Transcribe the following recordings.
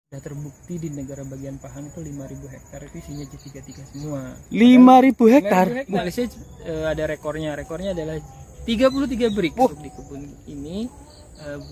Sudah terbukti di negara bagian Pahang itu 5.000 hektar itu isinya J33 semua. 5.000 hektar. Malaysia ada rekornya. Rekornya adalah 33 break untuk di kebun ini.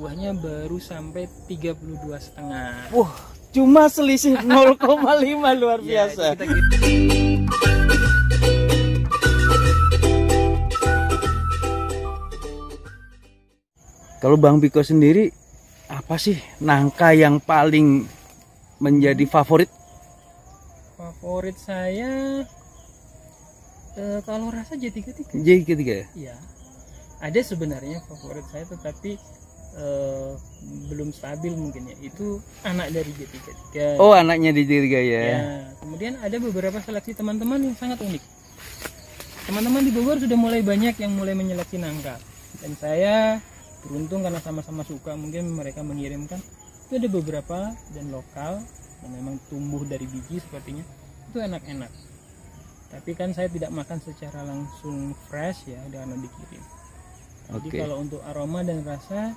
Buahnya baru sampai 32,5. Wah, cuma selisih 0,5 luar biasa. Ya, kita. Kalau Bang Biko sendiri, apa sih nangka yang paling menjadi favorit? Favorit saya kalau rasa J33. J33 ya? Iya. Ada sebenarnya favorit saya tetapi belum stabil mungkin ya. Itu anak dari J33. Oh, anaknya di J33 ya. Ya. Kemudian ada beberapa seleksi teman-teman yang sangat unik. Teman-teman di Bogor sudah mulai banyak yang mulai menyeleksi nangka. Dan saya beruntung karena sama-sama suka, mungkin mereka mengirimkan. Itu ada beberapa dan lokal yang memang tumbuh dari biji sepertinya. Itu enak-enak. Tapi kan saya tidak makan secara langsung fresh ya, dengan dikirim. Jadi kalau untuk aroma dan rasa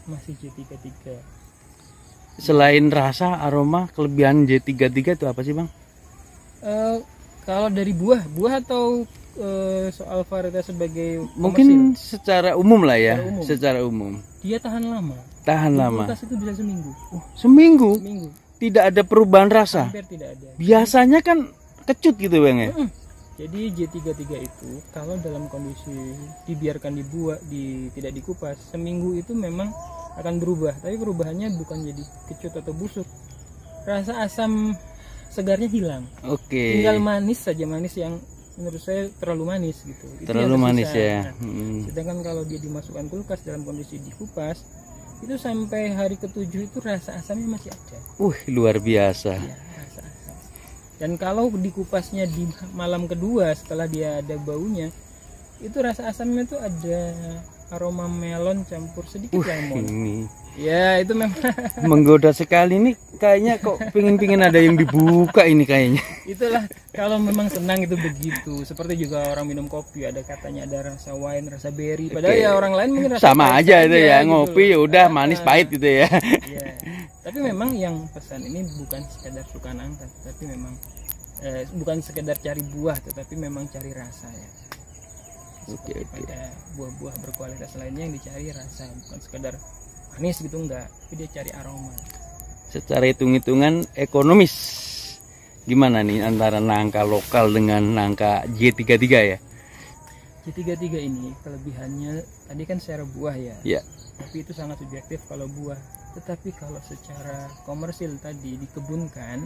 masih J33. Selain rasa, aroma, kelebihan J33 itu apa sih Bang? Kalau dari buah atau soal varietas sebagai mungkin komersil? Secara umum lah ya. Secara umum. Dia tahan lama. Tahan lama. Kulkas itu bisa seminggu. Seminggu? Seminggu. Tidak ada perubahan rasa. Hampir tidak ada. Biasanya kan kecut gitu Bang ya. Jadi J33 itu kalau dalam kondisi dibiarkan dibuat, tidak dikupas, seminggu itu memang akan berubah. Tapi perubahannya bukan jadi kecut atau busuk. Rasa asam segarnya hilang. Tinggal manis saja, manis yang menurut saya terlalu manis gitu. Terlalu manis ya. Sedangkan kalau dia dimasukkan kulkas dalam kondisi dikupas, itu sampai hari ke-7 itu rasa asamnya masih ada. Luar biasa. Ya, rasa asam. Dan kalau dikupasnya di malam kedua setelah dia ada baunya, itu rasa asamnya itu ada aroma melon campur sedikit lemon. Ini. Ya, itu memang menggoda sekali nih, kayaknya kok pingin ada yang dibuka ini kayaknya. Itulah kalau memang senang itu begitu. Seperti juga orang minum kopi, ada katanya ada rasa wine, rasa berry. Padahal ya orang lain mungkin rasa sama aja itu ya, ngopi gitu. Ya udah manis pahit gitu ya. Ya. Tapi memang yang pesan ini bukan sekedar suka nangka, tapi memang bukan sekedar cari buah, tetapi memang cari rasa ya. Pada buah-buah berkualitas lainnya yang dicari rasa, bukan sekedar manis gitu enggak, tapi dia cari aroma. Secara hitung-hitungan ekonomis gimana nih antara nangka lokal dengan nangka J33 ya? J33 ini kelebihannya tadi kan secara buah ya. Iya. Tapi itu sangat subjektif kalau buah. Tetapi kalau secara komersil tadi dikebunkan,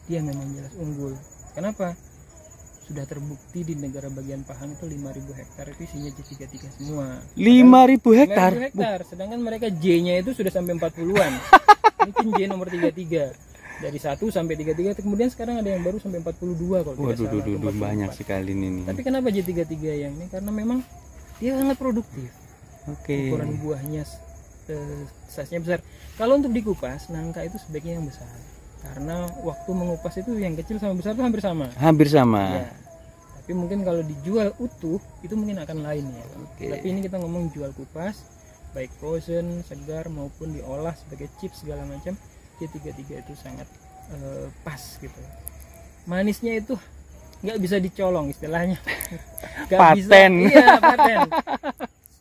dia memang jelas unggul. Kenapa? Sudah terbukti di negara bagian Pahang itu 5.000 hektar itu isinya J33 semua. 5.000 hektar? 5.000 hektar. Sedangkan mereka J-nya itu sudah sampai 40-an. Mungkin J nomor 33. Dari 1 sampai 33, kemudian sekarang ada yang baru sampai 42 kalau tidak salah. Banyak sekali ini. Tapi kenapa J33 yang ini? Karena memang dia sangat produktif. Ukuran buahnya size-nya besar. Kalau untuk dikupas, nangka itu sebaiknya yang besar. Karena waktu mengupas itu yang kecil sama besar itu hampir sama. Hampir sama. Ya. Tapi mungkin kalau dijual utuh itu mungkin akan lain ya. Tapi ini kita ngomong jual kupas, baik frozen, segar maupun diolah sebagai chips segala macam. J33 itu sangat pas gitu. Manisnya itu nggak bisa dicolong istilahnya. Paten. Iya, paten.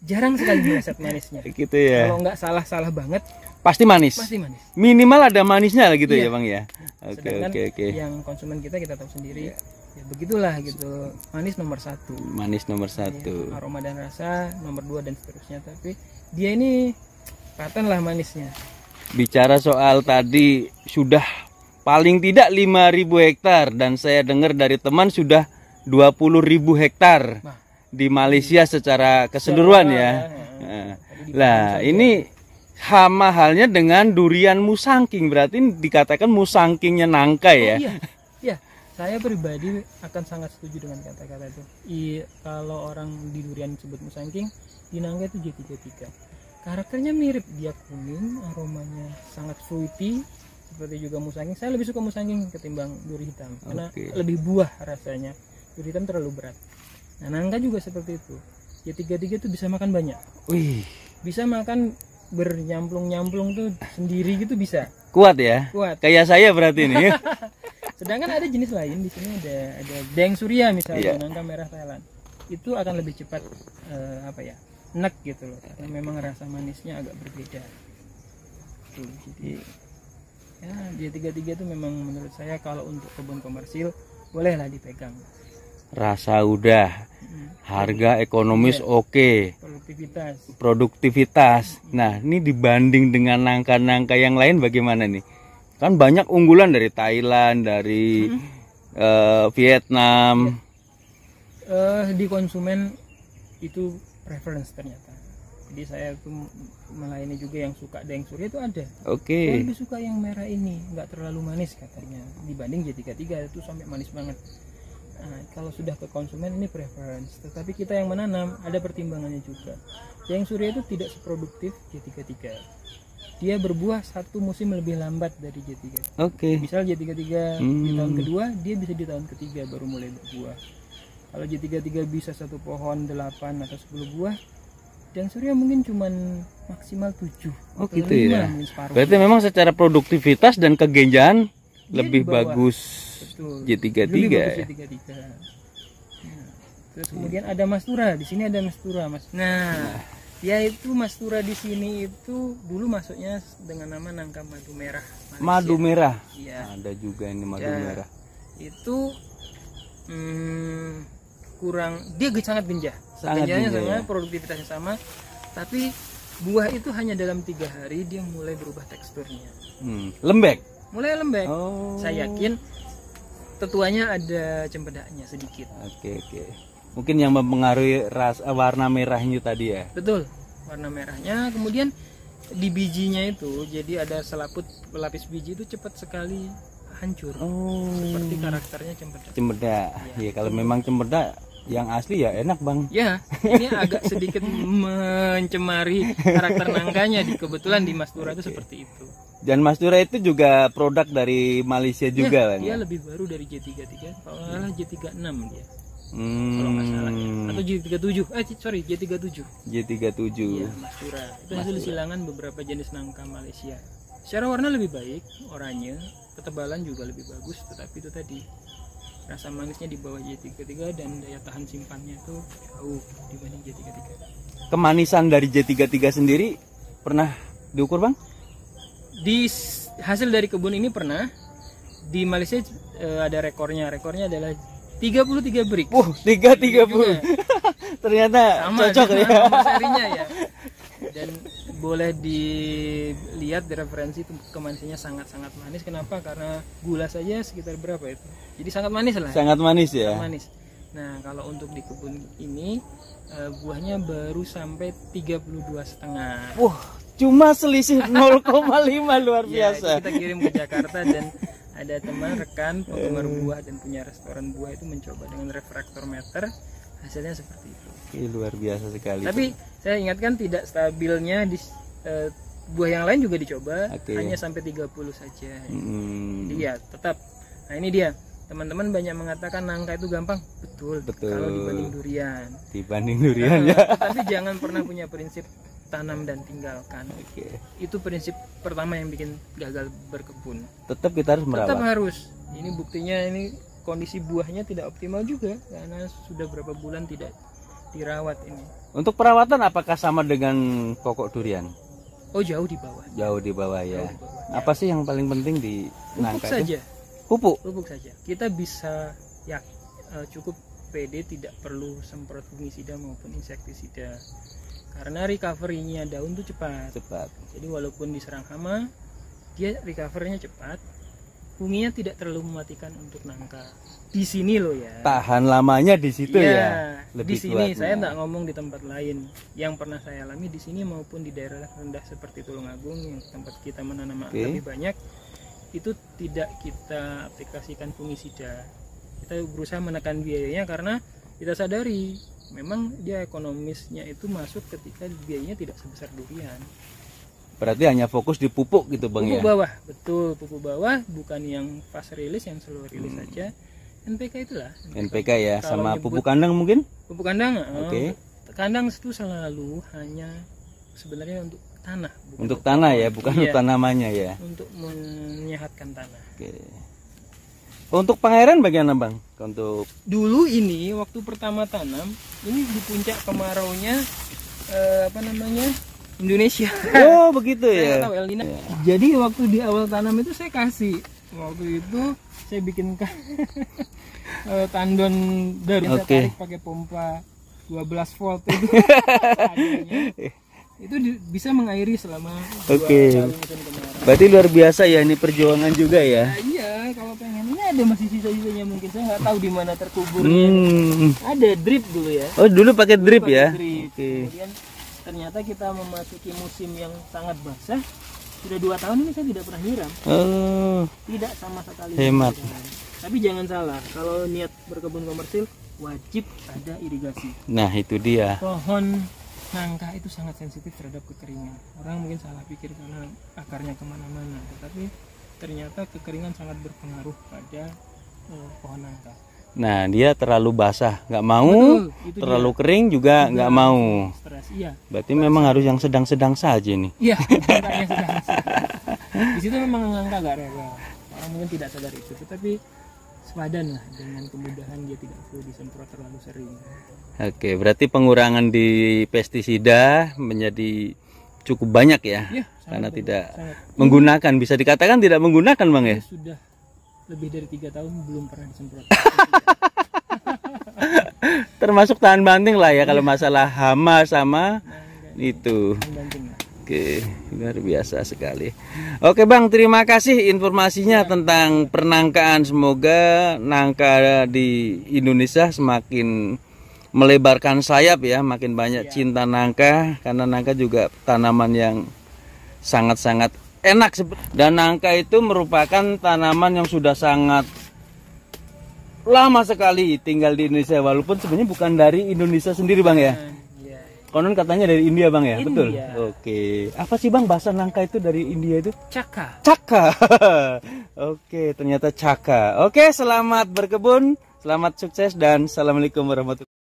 Jarang sekali meleset manisnya. Gitu ya. Kalau nggak salah banget, pasti manis. Pasti manis. Minimal ada manisnya lah gitu ya Bang ya. Oke. Yang konsumen kita tahu sendiri. Ya begitulah gitu. Manis nomor 1. Manis nomor 1. Ya, aroma dan rasa nomor 2 dan seterusnya. Tapi dia ini paten lah manisnya. Bicara soal tadi sudah paling tidak 5.000 hektar dan saya dengar dari teman sudah 20.000 hektar di Malaysia secara keseluruhan ya. Nah, ini sama halnya dengan durian musangking, berarti dikatakan musangkingnya nangka ya. Iya. Saya pribadi akan sangat setuju dengan kata-kata itu. Kalau orang di durian sebut musangking, di nangka itu J33. Karakternya mirip, dia kuning, aromanya sangat fruity seperti juga musangking. Saya lebih suka musangking ketimbang duri hitam karena lebih buah rasanya. Duri hitam terlalu berat. Nah, nangka juga seperti itu. J33 itu bisa makan banyak. Wih. Bisa makan bernyamplung-nyamplung tuh sendiri gitu bisa. Kuat ya? Kuat. Kayak saya berarti nih. Sedangkan ada jenis lain di sini ada Daeng Surya misalnya, Iya. nangka merah Thailand. Itu akan lebih cepat enek gitu loh, karena memang rasa manisnya agak berbeda. Tuh, jadi ya J33 itu memang menurut saya kalau untuk kebun komersil bolehlah dipegang. Rasa udah, harga ekonomis Iya. oke, Produktivitas. produktivitas. Nah, ini dibanding dengan nangka-nangka yang lain bagaimana nih? Kan banyak unggulan dari Thailand, dari Vietnam. Di konsumen itu preference ternyata. Jadi saya tuh melayani juga yang suka Daeng Surya itu ada. Saya Oke. lebih suka yang merah ini, nggak terlalu manis katanya. Dibanding J33 itu sampai manis banget. Nah, kalau sudah ke konsumen ini preference. Tetapi kita yang menanam ada pertimbangannya juga. Daeng Surya itu tidak seproduktif J33. Dia berbuah satu musim lebih lambat dari J33. Oke. Misal J33 di tahun kedua, dia bisa di tahun ketiga baru mulai berbuah. Kalau J33 bisa satu pohon 8 atau 10 buah, Daeng Surya mungkin cuman maksimal 7. Oh atau gitu 5, ya. mungkin separuh. Berarti memang secara produktivitas dan kegenjaan Dia lebih di bawah. bagus Betul. J33 Lebih bagus ya. J33. Nah, terus kemudian ada Mastura, di sini ada Mastura, Mas. Nah, dia itu Mastura di sini itu dulu masuknya dengan nama nangka madu merah. Malaysia. Madu merah. Iya. Ada juga ini madu Ya, merah. Itu kurang, dia sangat genjah. Sangat Genjahnya genjah, sama, ya. produktivitasnya sama, tapi buah itu hanya dalam 3 hari dia mulai berubah teksturnya, Lembek. mulai lembek. Oh. Saya yakin tetuanya ada cempedaknya sedikit. Oke. Mungkin yang mempengaruhi rasa warna merahnya tadi ya. Betul, warna merahnya. Kemudian di bijinya itu, jadi ada selaput pelapis biji itu cepat sekali hancur. Oh. Seperti karakternya cempedak. Cempedak. Ya, kalau memang cempedak yang asli ya enak, Bang. Ya, ini agak sedikit mencemari karakter nangkanya. Kebetulan di Mastura itu seperti itu. Dan Mastura itu juga produk dari Malaysia juga, Bang. Dia Ya? lebih baru dari J33, kalau nggak salah J36 dia. Kalau nggak salah ya. Atau J37, J37. J37. Iya, Mastura. Itu hasil silangan beberapa jenis nangka Malaysia. Secara warna lebih baik, oranye, ketebalan juga lebih bagus, tetapi itu tadi rasa manisnya di bawah J33 dan daya tahan simpannya itu jauh dibanding J33. Kemanisan dari J33 sendiri pernah diukur, Bang? Di hasil dari kebun ini pernah di Malaysia ada rekornya. Rekornya adalah 33 break. 330. Ternyata Sama cocok ya. sama serinya ya. Dan boleh dilihat di referensi itu kemanisnya sangat-sangat manis. Kenapa? Karena gula saja sekitar berapa itu. Jadi sangat manis lah. Sangat manis ya. Sangat manis. Nah, kalau untuk di kebun ini buahnya baru sampai 32,5. Wah, cuma selisih 0,5 luar Ya, itu biasa. kita kirim ke Jakarta dan ada teman rekan penggemar buah dan punya restoran buah itu mencoba dengan refraktometer, hasilnya seperti itu. Luar biasa sekali. Tapi saya ingatkan tidak stabilnya di buah yang lain juga dicoba, Oke. hanya sampai 30 saja. Hmm, Jadi ya tetap. Nah, ini dia. Teman-teman banyak mengatakan nangka itu gampang. Betul. Betul. Kalau dibanding durian. dibanding durian ya. Tapi jangan pernah punya prinsip tanam dan tinggalkan. Oke. Itu prinsip pertama yang bikin gagal berkebun. Tetap kita harus Tetap merawat. harus. Ini buktinya ini kondisi buahnya tidak optimal juga karena sudah berapa bulan tidak dirawat ini. Untuk perawatan apakah sama dengan pokok durian? Oh, jauh di bawah. Jauh di bawah ya. Jauh di bawah. Apa sih yang paling penting di Pupuk nangka itu? saja. Pupuk. Pupuk saja. Kita bisa ya cukup pede tidak perlu semprot fungisida maupun insektisida. Karena recovery-nya daun tuh cepat. Cepat. Jadi walaupun diserang hama, dia recovery-nya cepat. Funginya tidak terlalu mematikan untuk nangka. Di sini loh ya. Tahan lamanya di situ Iya, ya. di Lebih sini kuatnya. saya nggak ngomong di tempat lain. Yang pernah saya alami di sini maupun di daerah rendah seperti Tulungagung yang tempat kita menanam Oke. lebih banyak, itu tidak kita aplikasikan fungisida. Kita berusaha menekan biayanya karena kita sadari memang dia ekonomisnya itu masuk ketika biayanya tidak sebesar durian. Berarti hanya fokus di pupuk gitu, Bang Pupuk ya. bawah, betul, pupuk bawah, bukan yang fast release, yang slow release saja. NPK itulah. NPK ya, Kalau sama nyebut- pupuk kandang mungkin? Pupuk kandang, Oke. kandang itu selalu hanya sebenarnya untuk tanah. Untuk tanah ya, bukan Iya. untuk tanamannya ya. Untuk menyehatkan tanah. Oke. Untuk pengairan bagaimana Bang? Untuk Dulu ini waktu pertama tanam, ini di puncak kemaraunya Indonesia. oh begitu Saya nggak ya. tahu El Nino. Jadi waktu di awal tanam itu saya kasih. Waktu itu saya bikin tandon dari saya Oke. tarik pakai pompa 12 volt itu. Adanya. Itu bisa mengairi selama 2 Oke. kali musim kemarau. Berarti luar biasa ya ini perjuangan juga ya. Nah, iya, kalau pengen ini ada masih sisa-sisanya, mungkin saya nggak tahu di mana terkuburnya. Ada drip dulu ya. Oh dulu pakai drip Pakai ya. drip. Oke. Kemudian ternyata kita memasuki musim yang sangat basah. Sudah 2 tahun ini saya tidak pernah nyiram. Oh Tidak sama sekali. Hemat. Tapi jangan salah, kalau niat berkebun komersil wajib ada irigasi. nah itu dia. Pohon nangka itu sangat sensitif terhadap kekeringan. Orang mungkin salah pikir karena akarnya kemana-mana, tetapi ternyata kekeringan sangat berpengaruh pada pohon nangka. Nah dia terlalu basah nggak mau, Betul, itu terlalu kering juga nggak mau. Stres, iya. Berarti memang harus yang sedang-sedang saja nih. Iya, nangkanya sedang. Di situ memang nangka agak rewel. Orang mungkin tidak sadar itu, tetapi sepadan lah dengan kemudahan dia tidak perlu disemprot terlalu sering. Oke, berarti pengurangan di pestisida menjadi cukup banyak ya, Iya, karena sangat tidak sangat. menggunakan, bisa dikatakan tidak menggunakan Bang ya. Sudah lebih dari 3 tahun belum pernah disemprot. Termasuk tahan banting lah ya kalau masalah hama sama itu. Banting lah. Oke, luar biasa sekali. Oke Bang, terima kasih informasinya tentang pernangkaan. Semoga nangka di Indonesia semakin melebarkan sayap ya, makin banyak cinta nangka, karena nangka juga tanaman yang sangat-sangat enak. Dan nangka itu merupakan tanaman yang sudah sangat lama sekali tinggal di Indonesia, walaupun sebenarnya bukan dari Indonesia sendiri Bang ya. Iya. Konon katanya dari India Bang ya, India. betul? Oke. Apa sih Bang bahasa nangka itu dari India itu? Caka. Caka. Oke, ternyata caka. Oke, selamat berkebun, selamat sukses dan assalamualaikum warahmatullahi wabarakatuh.